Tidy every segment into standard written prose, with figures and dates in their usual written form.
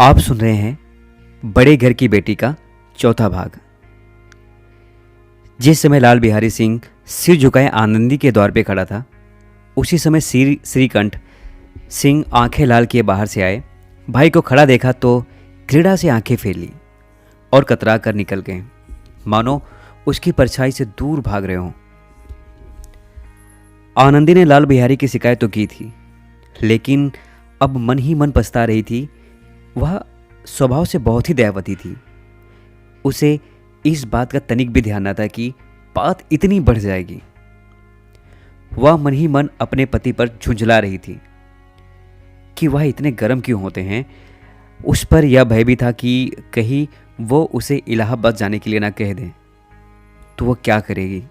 आप सुन रहे हैं बड़े घर की बेटी का चौथा भाग। जिस समय लाल बिहारी सिंह सिर झुकाए आनंदी के द्वार पे खड़ा था, उसी समय श्रीकंठ सिंह आंखें लाल किए बाहर से आए। भाई को खड़ा देखा तो क्रीड़ा से आंखें फेर ली और कतरा कर निकल गए, मानो उसकी परछाई से दूर भाग रहे हों। आनंदी ने लाल बिहारी की शिकायत तो की थी, लेकिन अब मन ही मन पछता रही थी। वह स्वभाव से बहुत ही दयावती थी। उसे इस बात का तनिक भी ध्यान न था कि बात इतनी बढ़ जाएगी। वह मन ही मन अपने पति पर झुंझला रही थी कि वह इतने गर्म क्यों होते हैं। उस पर यह भय भी था कि कहीं वो उसे इलाहाबाद जाने के लिए ना कह दें तो वो क्या करेगी।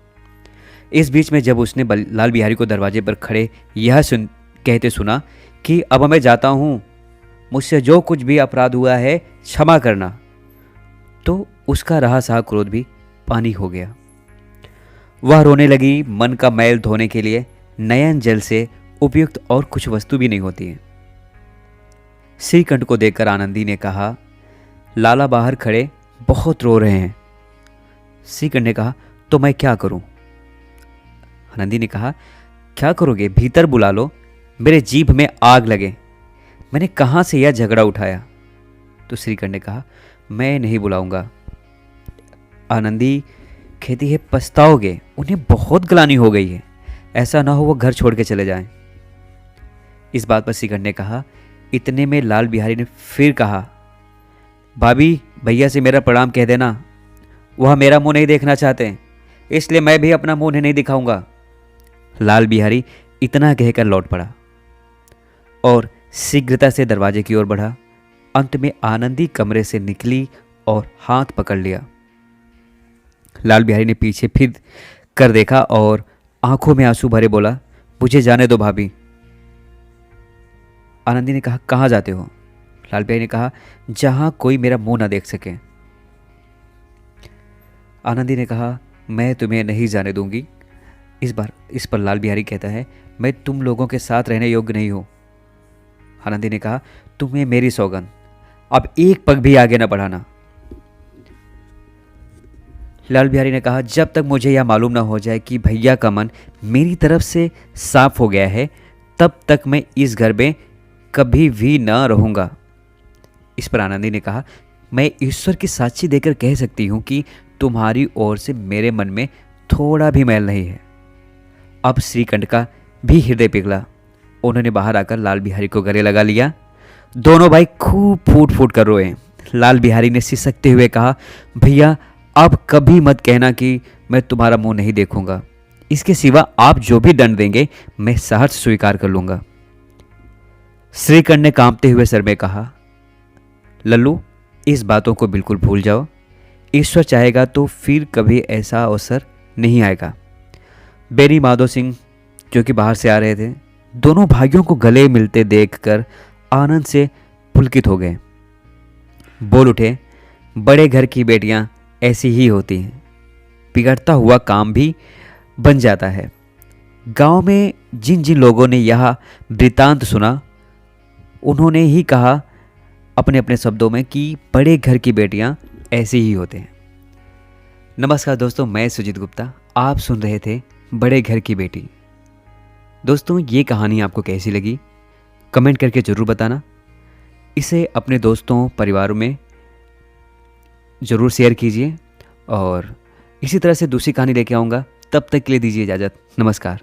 इस बीच में जब उसने लाल बिहारी को दरवाजे पर खड़े यह कहते सुना कि अब मैं जाता हूँ, मुझसे जो कुछ भी अपराध हुआ है क्षमा करना, तो उसका रहा सहा क्रोध भी पानी हो गया। वह रोने लगी। मन का मैल धोने के लिए नयन जल से उपयुक्त और कुछ वस्तु भी नहीं होती है। श्रीकंठ को देखकर आनंदी ने कहा, लाला बाहर खड़े बहुत रो रहे हैं। श्रीकंठ ने कहा, तो मैं क्या करूं? आनंदी ने कहा, क्या करोगे? भीतर बुला लो, मेरे जीभ में आग लगे। मैंने कहां से यह झगड़ा उठाया? तो श्रीकंठ ने कहा, मैं नहीं बुलाऊंगा। आनंदी कहती है, पछताओगे, उन्हें बहुत ग्लानि हो गई है, ऐसा ना हो वो घर छोड़ के चले जाएं। इस बात पर श्रीकंठ ने कहा। इतने में लाल बिहारी ने फिर कहा, भाभी भैया से मेरा प्रणाम कह देना, वह मेरा मुंह नहीं देखना चाहते, इसलिए मैं भी अपना मुंह नहीं दिखाऊंगा। लाल बिहारी इतना कहकर लौट पड़ा और शीघ्रता से दरवाजे की ओर बढ़ा। अंत में आनंदी कमरे से निकली और हाथ पकड़ लिया। लाल बिहारी ने पीछे फिर कर देखा और आंखों में आंसू भरे बोला, मुझे जाने दो भाभी। आनंदी ने कहा, कहाँ जाते हो? लाल बिहारी ने कहा, जहां कोई मेरा मुंह ना देख सके। आनंदी ने कहा, मैं तुम्हें नहीं जाने दूंगी। इस पर लाल बिहारी कहता है, मैं तुम लोगों के साथ रहने योग्य नहीं हूं। आनंदी ने कहा, तुम्हें मेरी सौगंध, अब एक पग भी आगे न बढ़ाना। लाल बिहारी ने कहा, जब तक मुझे यह मालूम ना हो जाए कि भैया का मन मेरी तरफ से साफ हो गया है, तब तक मैं इस घर में कभी भी न रहूंगा। इस पर आनंदी ने कहा, मैं ईश्वर की साक्षी देकर कह सकती हूं कि तुम्हारी ओर से मेरे मन में थोड़ा भी मैल नहीं है। अब श्रीकंठ का भी हृदय पिघला। उन्होंने बाहर आकर लाल बिहारी को गले लगा लिया। दोनों भाई खूब फूट फूट कर रोए। लाल बिहारी ने सिसकते हुए कहा, भैया अब कभी मत कहना कि मैं तुम्हारा मुंह नहीं देखूंगा। इसके सिवा आप जो भी दंड देंगे मैं सहर्ष स्वीकार कर लूंगा। श्रीकंठ ने कांपते हुए सर में कहा, लल्लू इस बातों को बिल्कुल भूल जाओ। ईश्वर चाहेगा तो फिर कभी ऐसा अवसर नहीं आएगा। बेनी माधो सिंह जो कि बाहर से आ रहे थे, दोनों भाइयों को गले मिलते देखकर आनंद से पुलकित हो गए। बोल उठे, बड़े घर की बेटियां ऐसी ही होती हैं, बिगड़ता हुआ काम भी बन जाता है। गांव में जिन जिन लोगों ने यह वृतांत सुना, उन्होंने ही कहा अपने अपने शब्दों में कि बड़े घर की बेटियां ऐसी ही होते हैं। नमस्कार दोस्तों, मैं सुजीत गुप्ता। आप सुन रहे थे बड़े घर की बेटी। दोस्तों, ये कहानी आपको कैसी लगी कमेंट करके ज़रूर बताना। इसे अपने दोस्तों परिवारों में ज़रूर शेयर कीजिए और इसी तरह से दूसरी कहानी लेके आऊँगा। तब तक के लिए दीजिए इजाज़त। नमस्कार।